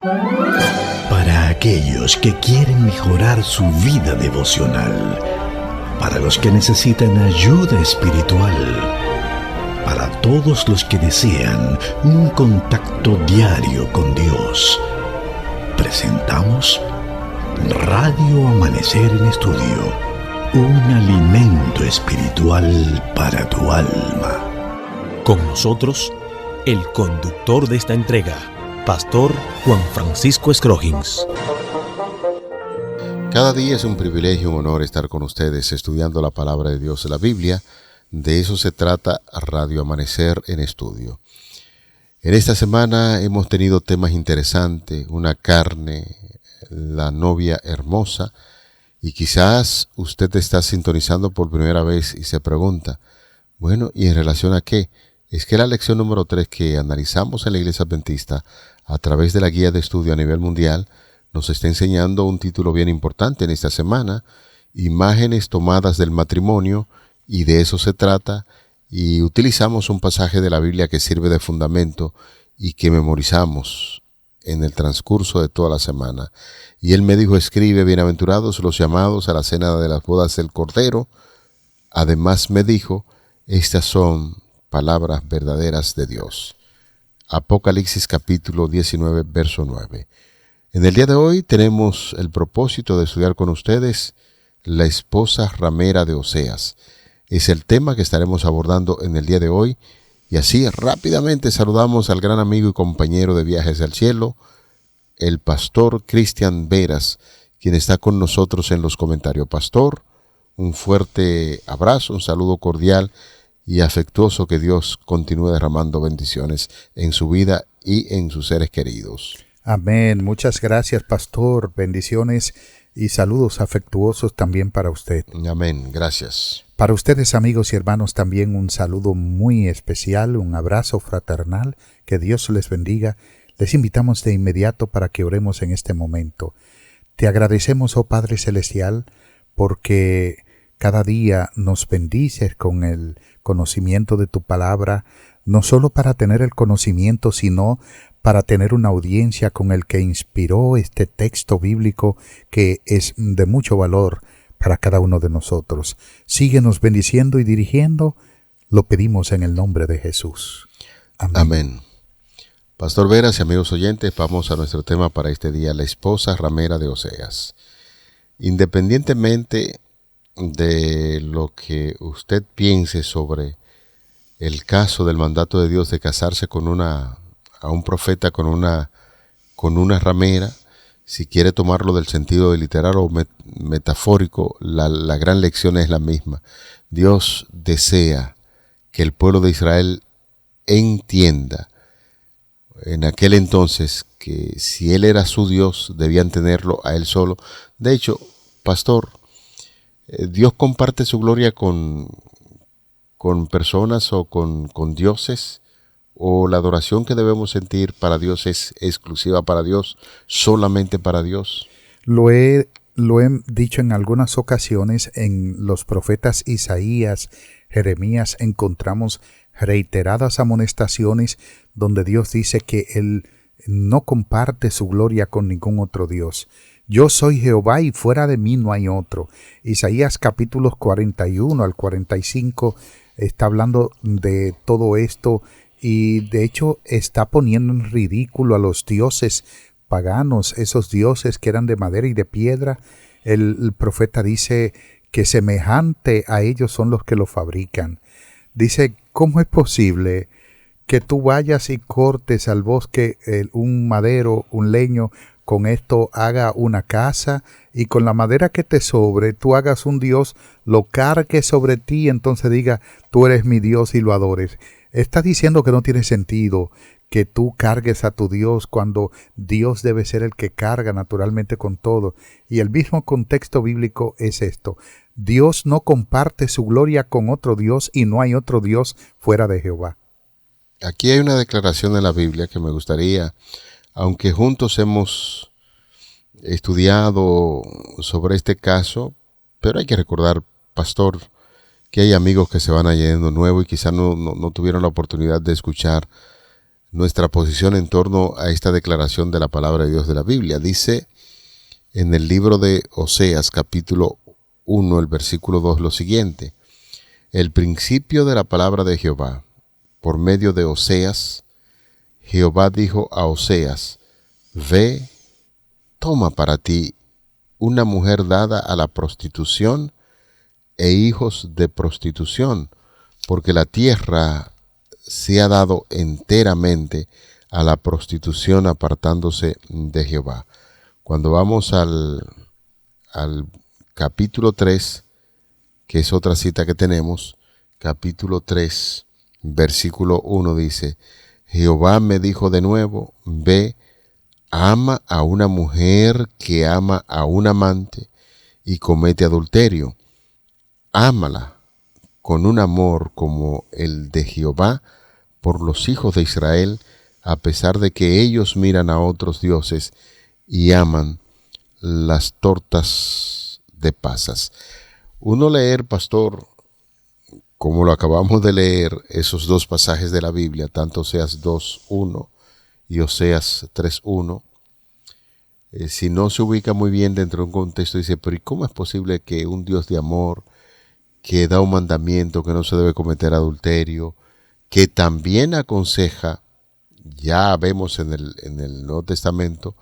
Para aquellos que quieren mejorar su vida devocional, para los que necesitan ayuda espiritual, para todos los que desean un contacto diario con Dios, presentamos Radio Amanecer en Estudio, un alimento espiritual para tu alma. Con nosotros, el conductor de esta entrega, Pastor Juan Francisco Scroggins. Cada día es un privilegio y un honor estar con ustedes estudiando la palabra de Dios, la Biblia. De eso se trata Radio Amanecer en Estudio. En esta semana hemos tenido temas interesantes, una carne, la novia hermosa, y quizás usted está sintonizando por primera vez y se pregunta, bueno, ¿y en relación a qué? Es que la lección número 3 que analizamos en la Iglesia Adventista a través de la guía de estudio a nivel mundial nos está enseñando un título bien importante en esta semana, imágenes tomadas del matrimonio, y de eso se trata, y utilizamos un pasaje de la Biblia que sirve de fundamento y que memorizamos en el transcurso de toda la semana. Y él me dijo, escribe, bienaventurados los llamados a la cena de las bodas del Cordero. Además me dijo, estas son palabras verdaderas de Dios. Apocalipsis capítulo 19, verso 9. En el día de hoy tenemos el propósito de estudiar con ustedes la esposa ramera de Oseas. Es el tema que estaremos abordando en el día de hoy. Y así rápidamente saludamos al gran amigo y compañero de Viajes al Cielo, el pastor Cristian Veras, quien está con nosotros en los comentarios. Pastor, un fuerte abrazo, un saludo cordial y afectuoso, que Dios continúe derramando bendiciones en su vida y en sus seres queridos. Amén. Muchas gracias, pastor. Bendiciones y saludos afectuosos también para usted. Amén. Gracias. Para ustedes, amigos y hermanos, también un saludo muy especial, un abrazo fraternal. Que Dios les bendiga. Les invitamos de inmediato para que oremos en este momento. Te agradecemos, oh Padre Celestial, porque cada día nos bendices con el conocimiento de tu palabra, no solo para tener el conocimiento, sino para tener una audiencia con el que inspiró este texto bíblico que es de mucho valor para cada uno de nosotros. Síguenos bendiciendo y dirigiendo, lo pedimos en el nombre de Jesús. Amén. Amén. Pastor Veras y amigos oyentes, vamos a nuestro tema para este día, la esposa ramera de Oseas. Independientemente de lo que usted piense sobre el caso del mandato de Dios de casarse a un profeta con una ramera, si quiere tomarlo del sentido de literal o metafórico, la gran lección es la misma. Dios desea que el pueblo de Israel entienda en aquel entonces que si Él era su Dios, debían tenerlo a Él solo. De hecho, pastor, Dios comparte su gloria con personas o con dioses, o la adoración que debemos sentir para Dios es exclusiva para Dios, solamente para Dios. Lo he dicho en algunas ocasiones. En los profetas Isaías, Jeremías, encontramos reiteradas amonestaciones donde Dios dice que Él no comparte su gloria con ningún otro Dios. Yo soy Jehová y fuera de mí no hay otro. Isaías capítulos 41 al 45 está hablando de todo esto, y de hecho está poniendo en ridículo a los dioses paganos, esos dioses que eran de madera y de piedra. El profeta dice que semejante a ellos son los que lo fabrican. Dice, ¿cómo es posible que tú vayas y cortes al bosque un madero, un leño, con esto haga una casa, y con la madera que te sobre tú hagas un Dios, lo cargues sobre ti, entonces diga, tú eres mi Dios, y lo adores? Está diciendo que no tiene sentido que tú cargues a tu Dios cuando Dios debe ser el que carga naturalmente con todo. Y el mismo contexto bíblico es esto. Dios no comparte su gloria con otro Dios, y no hay otro Dios fuera de Jehová. Aquí hay una declaración en la Biblia que me gustaría, aunque juntos hemos estudiado sobre este caso, pero hay que recordar, pastor, que hay amigos que se van añadiendo nuevo y quizás no tuvieron la oportunidad de escuchar nuestra posición en torno a esta declaración de la palabra de Dios de la Biblia. Dice en el libro de Oseas, capítulo 1, el versículo 2, lo siguiente: el principio de la palabra de Jehová, por medio de Oseas, Jehová dijo a Oseas: ve, toma para ti una mujer dada a la prostitución e hijos de prostitución, porque la tierra se ha dado enteramente a la prostitución, apartándose de Jehová. Cuando vamos al capítulo 3, que es otra cita que tenemos, capítulo 3, versículo 1 dice: Jehová me dijo de nuevo: ve, ama a una mujer que ama a un amante y comete adulterio. Ámala con un amor como el de Jehová por los hijos de Israel, a pesar de que ellos miran a otros dioses y aman las tortas de pasas. Uno leer, pastor, como lo acabamos de leer, esos dos pasajes de la Biblia, tanto Oseas 2.1 y Oseas 3.1, si no se ubica muy bien dentro de un contexto, dice, pero ¿y cómo es posible que un Dios de amor, que da un mandamiento que no se debe cometer adulterio, que también aconseja, ya vemos en el Nuevo Testamento,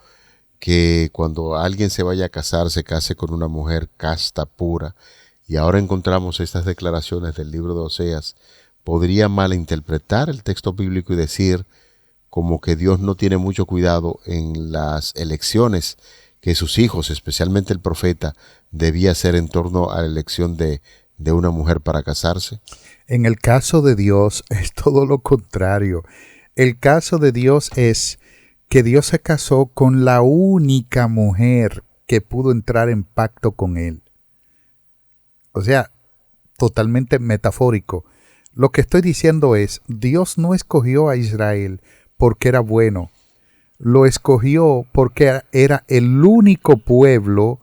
que cuando alguien se vaya a casar, se case con una mujer casta, pura, y ahora encontramos estas declaraciones del libro de Oseas, podría malinterpretar el texto bíblico y decir como que Dios no tiene mucho cuidado en las elecciones que sus hijos, especialmente el profeta, debía hacer en torno a la elección de una mujer para casarse. En el caso de Dios es todo lo contrario. El caso de Dios es que Dios se casó con la única mujer que pudo entrar en pacto con él. O sea, totalmente metafórico. Lo que estoy diciendo es, Dios no escogió a Israel porque era bueno. Lo escogió porque era el único pueblo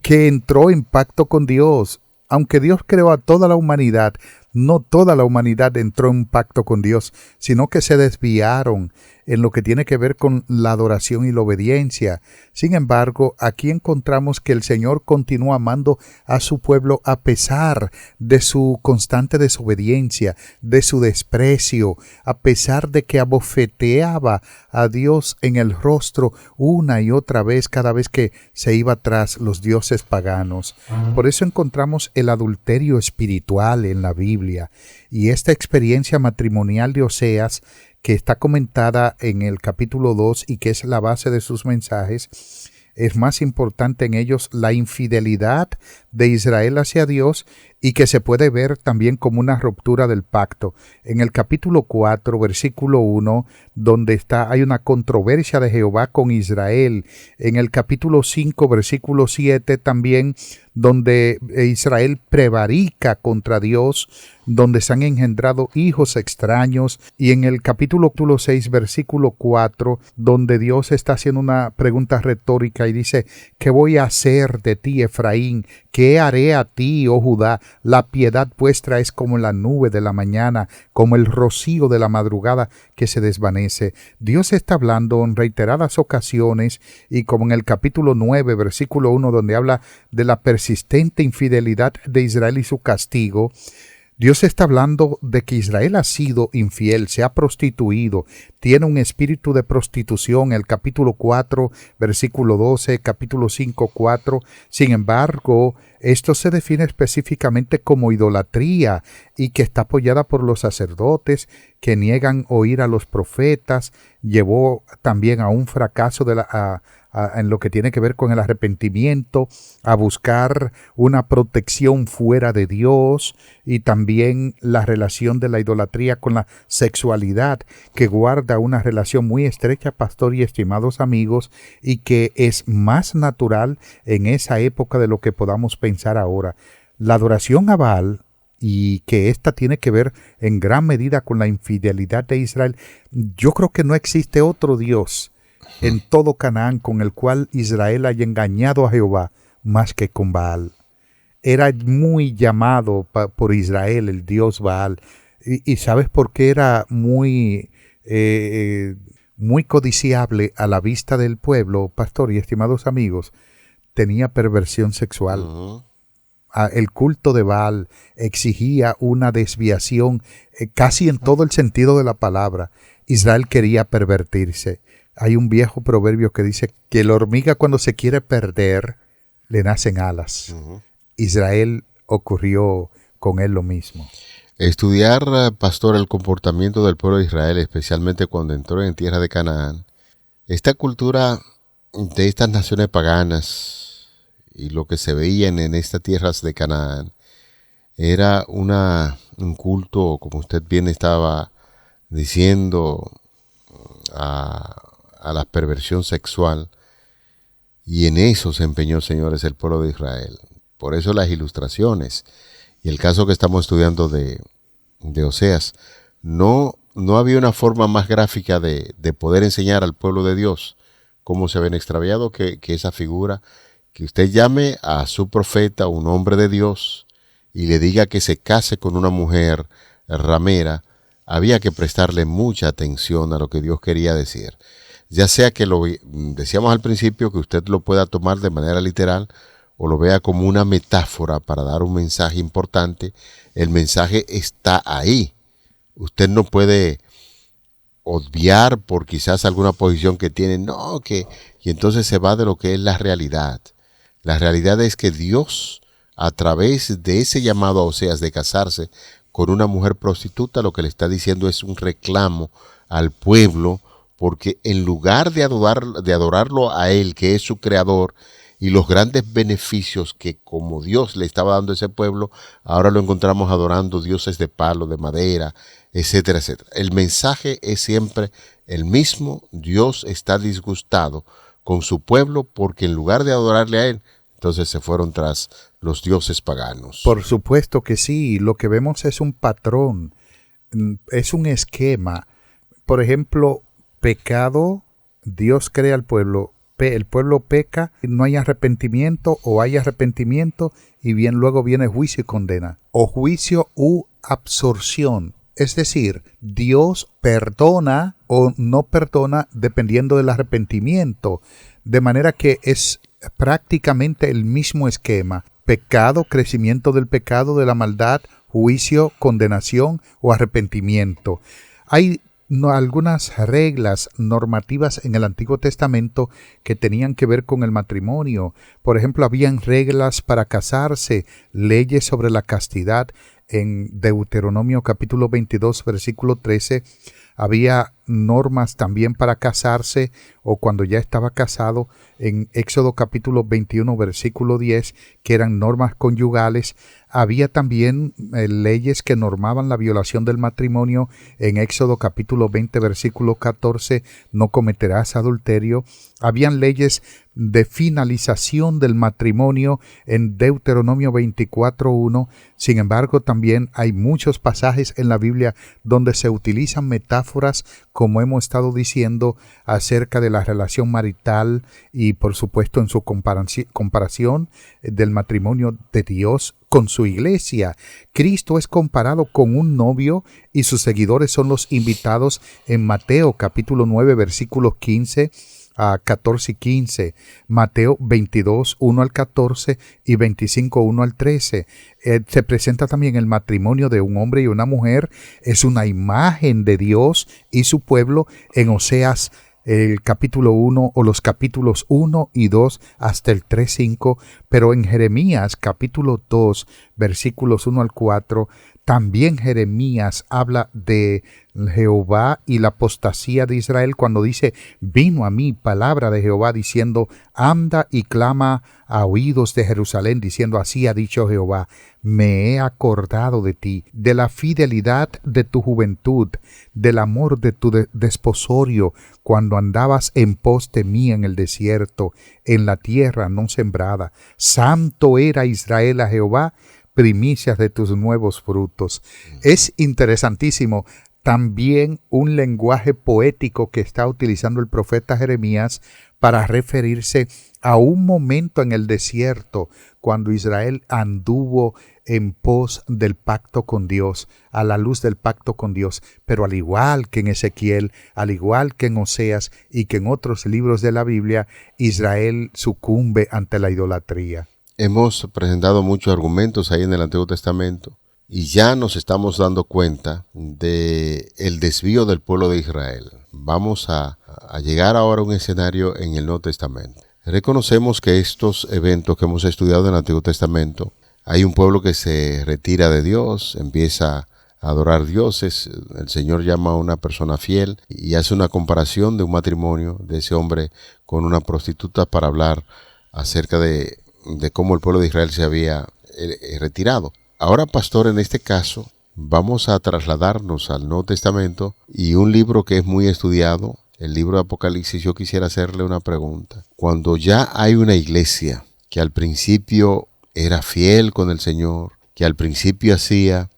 que entró en pacto con Dios. Aunque Dios creó a toda la humanidad, no toda la humanidad entró en pacto con Dios, sino que se desviaron en lo que tiene que ver con la adoración y la obediencia. Sin embargo, aquí encontramos que el Señor continúa amando a su pueblo a pesar de su constante desobediencia, de su desprecio, a pesar de que abofeteaba a Dios en el rostro una y otra vez cada vez que se iba tras los dioses paganos. Por eso encontramos el adulterio espiritual en la Biblia, y esta experiencia matrimonial de Oseas, que está comentada en el capítulo 2 y que es la base de sus mensajes, es más importante en ellos la infidelidad de Israel hacia Dios, y que se puede ver también como una ruptura del pacto. En el capítulo 4, versículo 1, donde hay una controversia de Jehová con Israel. En el capítulo 5, versículo 7 también, donde Israel prevarica contra Dios, donde se han engendrado hijos extraños. Y en el capítulo 6, versículo 4, donde Dios está haciendo una pregunta retórica y dice: ¿qué voy a hacer de ti, Efraín? ¿Qué haré a ti, oh Judá? La piedad vuestra es como la nube de la mañana, como el rocío de la madrugada que se desvanece. Dios está hablando en reiteradas ocasiones, y como en el capítulo 9, versículo 1, donde habla de la persistente infidelidad de Israel y su castigo, Dios está hablando de que Israel ha sido infiel, se ha prostituido, tiene un espíritu de prostitución. El capítulo 4, versículo 12, capítulo 5, 4. Sin embargo, esto se define específicamente como idolatría, y que está apoyada por los sacerdotes que niegan oír a los profetas. Llevó también a un fracaso en lo que tiene que ver con el arrepentimiento, a buscar una protección fuera de Dios, y también la relación de la idolatría con la sexualidad, que guarda una relación muy estrecha, pastor y estimados amigos, y que es más natural en esa época de lo que podamos pensar ahora. La adoración a Baal, y que esta tiene que ver en gran medida con la infidelidad de Israel. Yo creo que no existe otro Dios en todo Canaán con el cual Israel haya engañado a Jehová más que con Baal. Era muy llamado por Israel el dios Baal. ¿Y sabes por qué era muy muy codiciable a la vista del pueblo, pastor y estimados amigos, tenía perversión sexual. Ujú. El culto de Baal exigía una desviación casi en todo el sentido de la palabra. Israel quería pervertirse. Hay un viejo proverbio que dice que la hormiga cuando se quiere perder le nacen alas. Ujú. Israel ocurrió con él lo mismo. Estudiar, pastor, el comportamiento del pueblo de Israel, especialmente cuando entró en tierra de Canaán, esta cultura de estas naciones paganas y lo que se veían en estas tierras de Canaán era un culto, como usted bien estaba diciendo, a la perversión sexual, y en eso se empeñó, señores, el pueblo de Israel. Por eso las ilustraciones y el caso que estamos estudiando de Oseas, no había una forma más gráfica de poder enseñar al pueblo de Dios cómo se ven extraviado que esa figura, que usted llame a su profeta, un hombre de Dios, y le diga que se case con una mujer ramera. Había que prestarle mucha atención a lo que Dios quería decir. Ya sea que lo decíamos al principio, que usted lo pueda tomar de manera literal o lo vea como una metáfora para dar un mensaje importante, el mensaje está ahí. Usted no puede obviar por quizás alguna posición que tiene, y entonces se va de lo que es la realidad. La realidad es que Dios, a través de ese llamado a Oseas de casarse con una mujer prostituta, lo que le está diciendo es un reclamo al pueblo, porque en lugar de adorarlo a él, que es su creador, y los grandes beneficios que como Dios le estaba dando a ese pueblo, ahora lo encontramos adorando dioses de palo, de madera, etcétera, etcétera. El mensaje es siempre el mismo. Dios está disgustado con su pueblo porque en lugar de adorarle a él, entonces se fueron tras los dioses paganos. Por supuesto que sí, lo que vemos es un patrón, es un esquema. Por ejemplo, pecado, Dios crea al pueblo, el pueblo peca, no hay arrepentimiento o hay arrepentimiento y bien luego viene juicio y condena. O juicio u absorción. Es decir, Dios perdona o no perdona dependiendo del arrepentimiento. De manera que es prácticamente el mismo esquema. Pecado, crecimiento del pecado, de la maldad, juicio, condenación o arrepentimiento. Hay algunas reglas normativas en el Antiguo Testamento que tenían que ver con el matrimonio. Por ejemplo, habían reglas para casarse, leyes sobre la castidad. En Deuteronomio capítulo 22, versículo 13, había normas también para casarse o cuando ya estaba casado. En Éxodo capítulo 21, versículo 10, que eran normas conyugales. Había también leyes que normaban la violación del matrimonio. En Éxodo capítulo 20, versículo 14, no cometerás adulterio. Habían leyes de finalización del matrimonio en Deuteronomio 24:1. Sin embargo, también hay muchos pasajes en la Biblia donde se utilizan metáforas, como hemos estado diciendo, acerca de la relación marital y, por supuesto, en su comparación del matrimonio de Dios con su iglesia. Cristo es comparado con un novio y sus seguidores son los invitados en Mateo capítulo 9, versículos 15 a 14 y 15, Mateo 22, 1 al 14 y 25, 1 al 13. Se presenta también el matrimonio de un hombre y una mujer. Es una imagen de Dios y su pueblo en Oseas el capítulo 1 o los capítulos 1 y 2 hasta el 3:5, pero en Jeremías capítulo 2 versículos 1 al 4, también Jeremías habla de Jehová y la apostasía de Israel cuando dice: vino a mí palabra de Jehová diciendo, anda y clama a oídos de Jerusalén, diciendo, así ha dicho Jehová, me he acordado de ti, de la fidelidad de tu juventud, del amor de tu desposorio, cuando andabas en pos de mí en el desierto, en la tierra no sembrada. Santo era Israel a Jehová, primicias de tus nuevos frutos. Es interesantísimo también un lenguaje poético que está utilizando el profeta Jeremías para referirse a un momento en el desierto cuando Israel anduvo en pos del pacto con Dios, a la luz del pacto con Dios. Pero al igual que en Ezequiel, al igual que en Oseas y que en otros libros de la Biblia, Israel sucumbe ante la idolatría. Hemos presentado muchos argumentos ahí en el Antiguo Testamento y ya nos estamos dando cuenta de el desvío del pueblo de Israel. Vamos a llegar ahora a un escenario en el Nuevo Testamento. Reconocemos que estos eventos que hemos estudiado en el Antiguo Testamento, hay un pueblo que se retira de Dios, empieza a adorar dioses. El Señor llama a una persona fiel y hace una comparación de un matrimonio de ese hombre con una prostituta para hablar acerca de cómo el pueblo de Israel se había retirado. Ahora, pastor, en este caso vamos a trasladarnos al Nuevo Testamento y un libro que es muy estudiado, el libro de Apocalipsis. Yo quisiera hacerle una pregunta. Cuando ya hay una iglesia que al principio era fiel con el Señor, que al principio hacía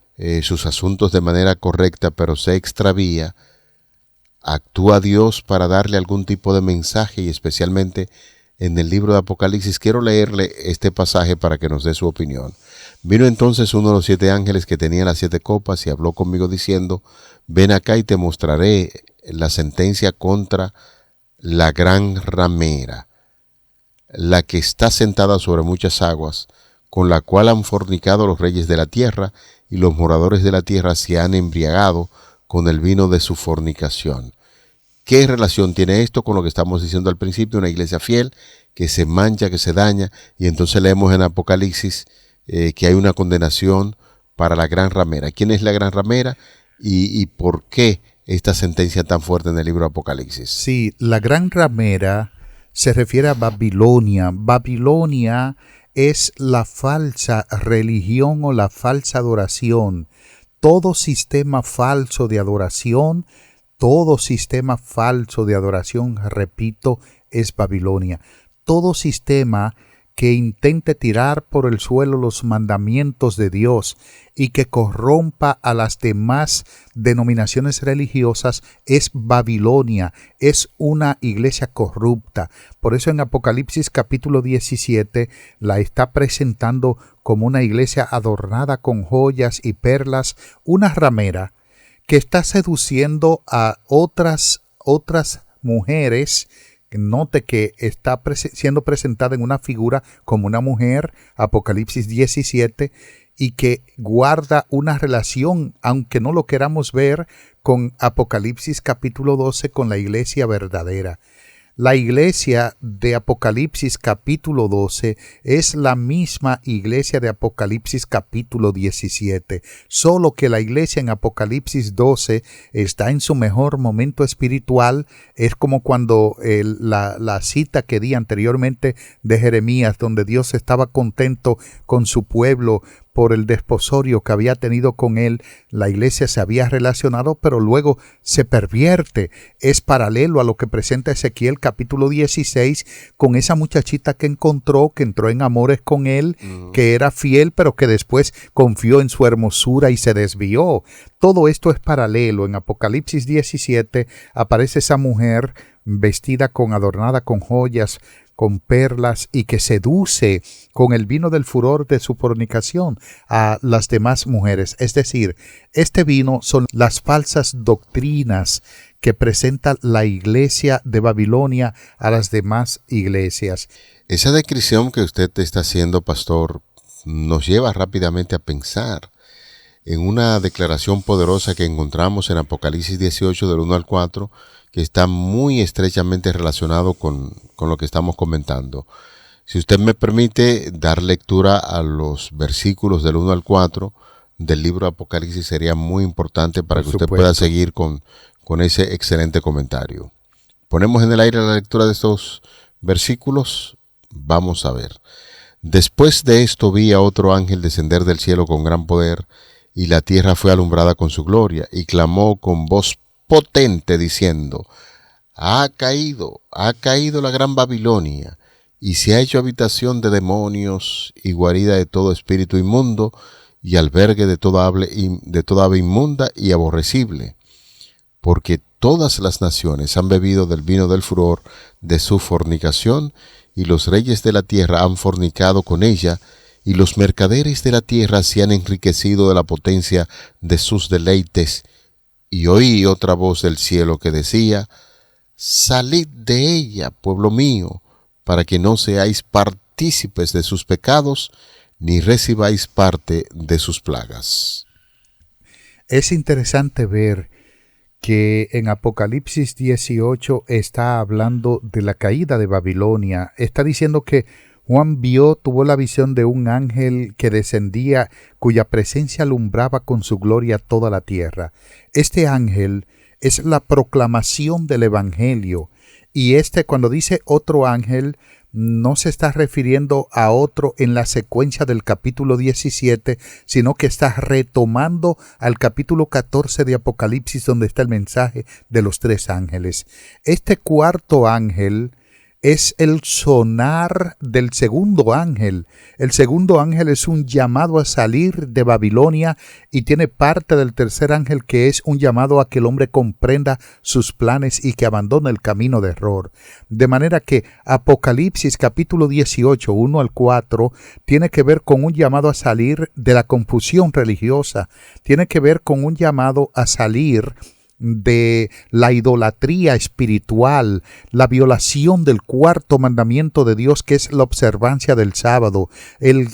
sus asuntos de manera correcta, pero se extravía, actúa Dios para darle algún tipo de mensaje, y especialmente en el libro de Apocalipsis. Quiero leerle este pasaje para que nos dé su opinión. Vino entonces uno de los 7 ángeles que tenía las 7 copas y habló conmigo diciendo: ven acá y te mostraré la sentencia contra la gran ramera, la que está sentada sobre muchas aguas, con la cual han fornicado los reyes de la tierra, y los moradores de la tierra se han embriagado con el vino de su fornicación. ¿Qué relación tiene esto con lo que estamos diciendo al principio? Una iglesia fiel que se mancha, que se daña, y entonces leemos en Apocalipsis que hay una condenación para la gran ramera. ¿Quién es la gran ramera y por qué esta sentencia tan fuerte en el libro de Apocalipsis? Sí, la gran ramera se refiere a Babilonia. Babilonia es la falsa religión o la falsa adoración. Todo sistema falso de adoración, repito, es Babilonia. Todo sistema que intente tirar por el suelo los mandamientos de Dios y que corrompa a las demás denominaciones religiosas es Babilonia, es una iglesia corrupta. Por eso en Apocalipsis capítulo 17 la está presentando como una iglesia adornada con joyas y perlas, una ramera que está seduciendo a otras mujeres. Note que está siendo presentada en una figura como una mujer, Apocalipsis 17, y que guarda una relación, aunque no lo queramos ver, con Apocalipsis capítulo 12, con la iglesia verdadera. La iglesia de Apocalipsis capítulo 12 es la misma iglesia de Apocalipsis capítulo 17, solo que la iglesia en Apocalipsis 12 está en su mejor momento espiritual. Es como cuando la cita que di anteriormente de Jeremías, donde Dios estaba contento con su pueblo por el desposorio que había tenido con él. La iglesia se había relacionado, pero luego se pervierte. Es paralelo a lo que presenta Ezequiel capítulo 16 con esa muchachita que encontró, que entró en amores con él, que era fiel, pero que después confió en su hermosura y se desvió. Todo esto es paralelo. En Apocalipsis 17 aparece esa mujer vestida adornada con joyas, con perlas, y que seduce con el vino del furor de su fornicación a las demás mujeres. Es decir, este vino son las falsas doctrinas que presenta la iglesia de Babilonia a las demás iglesias. Esa descripción que usted está haciendo, pastor, nos lleva rápidamente a pensar en una declaración poderosa que encontramos en Apocalipsis 18 del 1 al 4, que está muy estrechamente relacionado con lo que estamos comentando. Si usted me permite dar lectura a los versículos del 1 al 4 del libro de Apocalipsis, sería muy importante para que usted pueda seguir con ese excelente comentario. Ponemos en el aire la lectura de estos versículos. Vamos a ver. Después de esto vi a otro ángel descender del cielo con gran poder, y la tierra fue alumbrada con su gloria, y clamó con voz potente diciendo: ha caído la gran Babilonia, y se ha hecho habitación de demonios y guarida de todo espíritu inmundo, y albergue de toda ave inmunda y aborrecible. porque todas las naciones han bebido del vino del furor de su fornicación, y los reyes de la tierra han fornicado con ella, y los mercaderes de la tierra se han enriquecido de la potencia de sus deleites. Y oí otra voz del cielo que decía: Salid de ella, pueblo mío, para que no seáis partícipes de sus pecados, ni recibáis parte de sus plagas. Es interesante ver que en Apocalipsis 18 está hablando de la caída de Babilonia. Está diciendo que Juan tuvo la visión de un ángel que descendía, cuya presencia alumbraba con su gloria toda la tierra. Este ángel es la proclamación del Evangelio. Y cuando dice otro ángel, no se está refiriendo a otro en la secuencia del capítulo 17, sino que está retomando al capítulo 14 de Apocalipsis, donde está el mensaje de los 3 ángeles. Este cuarto ángel es el sonar del segundo ángel. El segundo ángel es un llamado a salir de Babilonia y tiene parte del tercer ángel, que es un llamado a que el hombre comprenda sus planes y que abandone el camino de error. De manera que Apocalipsis capítulo 18, 1 al 4, tiene que ver con un llamado a salir de la confusión religiosa. Tiene que ver con un llamado a salir de la idolatría espiritual, la violación del cuarto mandamiento de Dios, que es la observancia del sábado, el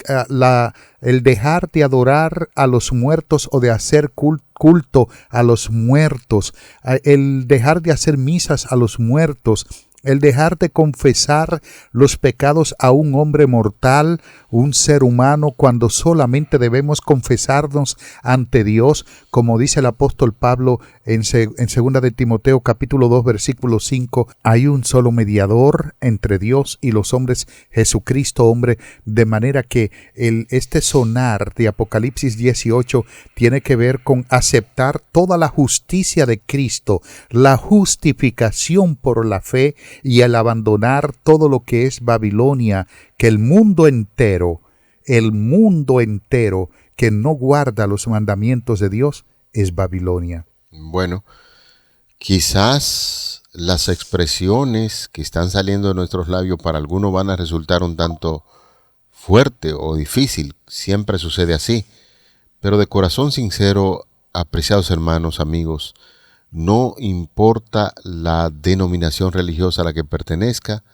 dejar de adorar a los muertos o de hacer culto a los muertos, el dejar de hacer misas a los muertos, el dejar de confesar los pecados a un hombre mortal, un ser humano, cuando solamente debemos confesarnos ante Dios, como dice el apóstol Pablo en 2 de Timoteo capítulo 2 versículo 5, hay un solo mediador entre Dios y los hombres, Jesucristo hombre, de manera que este sonar de Apocalipsis 18 tiene que ver con aceptar toda la justicia de Cristo, la justificación por la fe, y el abandonar todo lo que es Babilonia, que el mundo entero que no guarda los mandamientos de Dios es Babilonia. Bueno, quizás las expresiones que están saliendo de nuestros labios para algunos van a resultar un tanto fuerte o difícil, siempre sucede así, pero de corazón sincero, apreciados hermanos, amigos, no importa la denominación religiosa a la que pertenezca,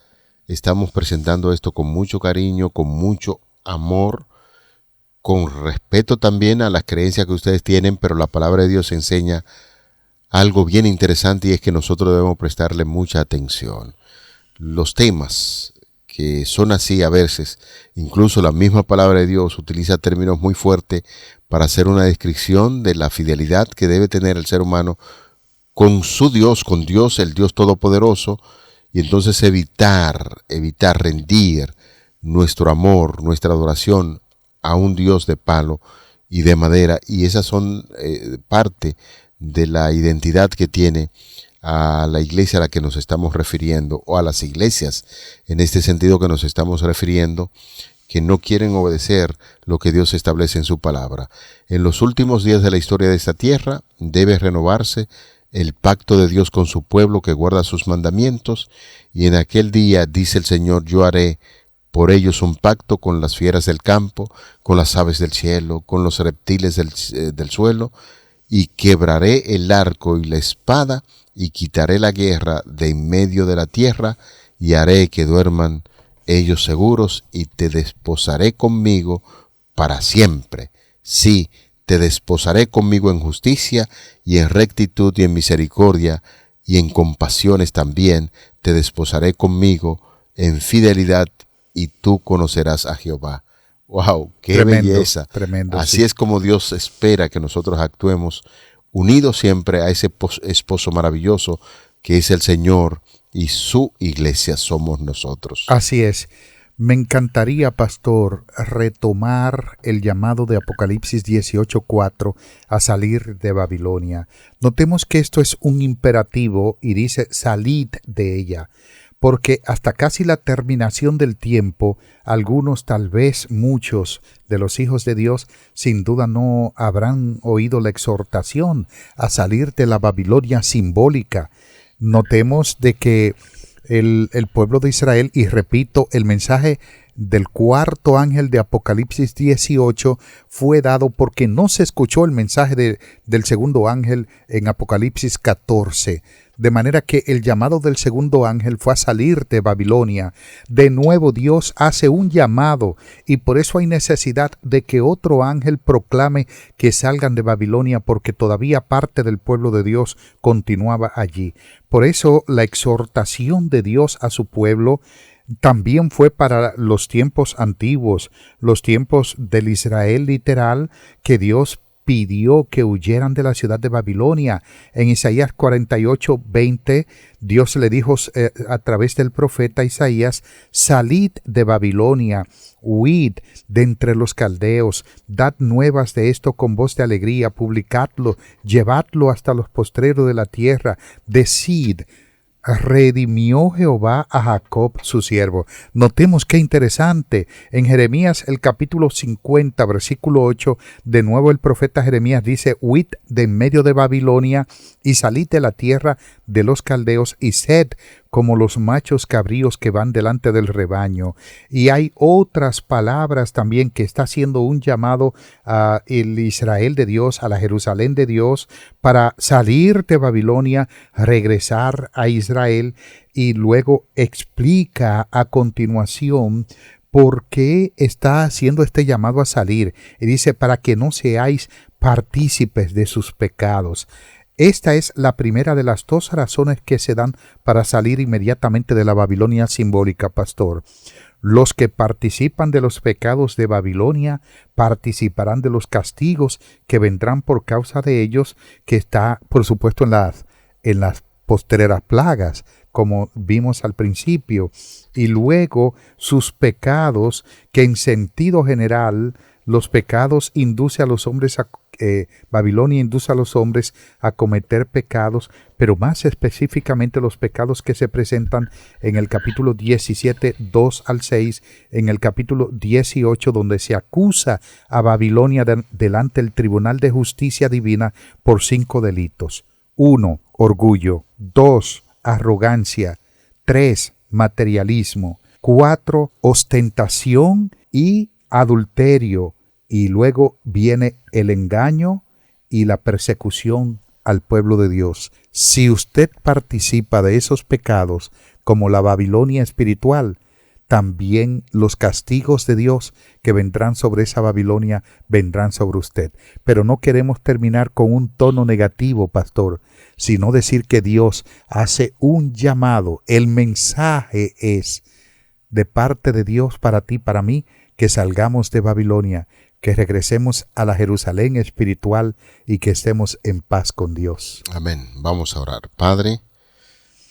estamos presentando esto con mucho cariño, con mucho amor, con respeto también a las creencias que ustedes tienen, pero la palabra de Dios enseña algo bien interesante, y es que nosotros debemos prestarle mucha atención. Los temas que son así a veces, incluso la misma palabra de Dios utiliza términos muy fuertes para hacer una descripción de la fidelidad que debe tener el ser humano con su Dios, con Dios, el Dios Todopoderoso, y entonces evitar rendir nuestro amor, nuestra adoración a un Dios de palo y de madera, y esas son parte de la identidad que tiene a la iglesia a la que nos estamos refiriendo, o a las iglesias en este sentido que nos estamos refiriendo, que no quieren obedecer lo que Dios establece en su palabra. En los últimos días de la historia de esta tierra debe renovarse el pacto de Dios con su pueblo que guarda sus mandamientos, y en aquel día, dice el Señor, yo haré por ellos un pacto con las fieras del campo, con las aves del cielo, con los reptiles del suelo, y quebraré el arco y la espada, y quitaré la guerra de en medio de la tierra, y haré que duerman ellos seguros, y te desposaré conmigo para siempre. Sí, te desposaré conmigo en justicia, y en rectitud y en misericordia, y en compasiones también te desposaré conmigo en fidelidad, y tú conocerás a Jehová. ¡Wow! ¡Qué tremendo, belleza! Tremendo, así sí. Es como Dios espera que nosotros actuemos, unidos siempre a ese esposo maravilloso que es el Señor, y su iglesia somos nosotros. Así es. Me encantaría, pastor, retomar el llamado de Apocalipsis 18:4 a salir de Babilonia. Notemos que esto es un imperativo y dice salid de ella. porque hasta casi la terminación del tiempo, algunos, tal vez muchos de los hijos de Dios, sin duda no habrán oído la exhortación a salir de la Babilonia simbólica. Notemos de que el pueblo de Israel, y repito, el mensaje del cuarto ángel de Apocalipsis 18 fue dado porque no se escuchó el mensaje del segundo ángel en Apocalipsis 14. De manera que el llamado del segundo ángel fue a salir de Babilonia. De nuevo Dios hace un llamado y por eso hay necesidad de que otro ángel proclame que salgan de Babilonia, porque todavía parte del pueblo de Dios continuaba allí. Por eso la exhortación de Dios a su pueblo también fue para los tiempos antiguos, los tiempos del Israel literal, que Dios pidió que huyeran de la ciudad de Babilonia. En Isaías 48:20, Dios le dijo a través del profeta Isaías: salid de Babilonia, huid de entre los caldeos, dad nuevas de esto con voz de alegría, publicadlo, llevadlo hasta los postreros de la tierra, decid: redimió Jehová a Jacob su siervo. Notemos qué interesante. En Jeremías el capítulo 50, versículo 8, de nuevo el profeta Jeremías dice: huid de en medio de Babilonia y salid de la tierra de los caldeos y sed como los machos cabríos que van delante del rebaño. Y hay otras palabras también que está haciendo un llamado a el Israel de Dios, a la Jerusalén de Dios, para salir de Babilonia, regresar a Israel, y luego explica a continuación por qué está haciendo este llamado a salir. Y dice: para que no seáis partícipes de sus pecados. Esta es la primera de las dos razones que se dan para salir inmediatamente de la Babilonia simbólica, pastor. Los que participan de los pecados de Babilonia participarán de los castigos que vendrán por causa de ellos, que está, por supuesto, en las postreras plagas, como vimos al principio. Y luego sus pecados, que en sentido general los pecados induce a los hombres Babilonia induce a los hombres a cometer pecados, pero más específicamente los pecados que se presentan en el capítulo 17, 2 al 6, en el capítulo 18, donde se acusa a Babilonia delante del tribunal de justicia divina por 5 delitos. 1. Orgullo. 2. Arrogancia. 3. Materialismo. 4. Ostentación y adulterio. Y luego viene el engaño y la persecución al pueblo de Dios. Si usted participa de esos pecados, como la Babilonia espiritual, también los castigos de Dios que vendrán sobre esa Babilonia vendrán sobre usted. Pero no queremos terminar con un tono negativo, pastor, sino decir que Dios hace un llamado. El mensaje es de parte de Dios para ti, para mí, que salgamos de Babilonia, que regresemos a la Jerusalén espiritual y que estemos en paz con Dios. Amén. Vamos a orar. Padre,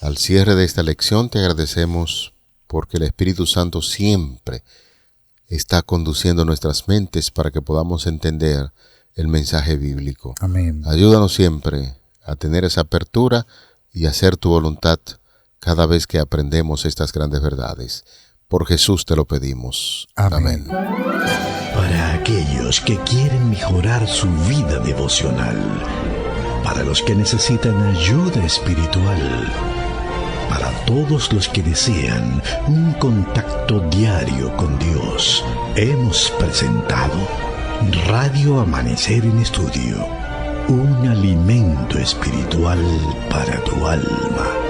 al cierre de esta lección te agradecemos porque el Espíritu Santo siempre está conduciendo nuestras mentes para que podamos entender el mensaje bíblico. Amén. Ayúdanos siempre a tener esa apertura y hacer tu voluntad cada vez que aprendemos estas grandes verdades. Por Jesús te lo pedimos. Amén. Para aquellos que quieren mejorar su vida devocional, para los que necesitan ayuda espiritual, para todos los que desean un contacto diario con Dios, hemos presentado Radio Amanecer en Estudio, un alimento espiritual para tu alma.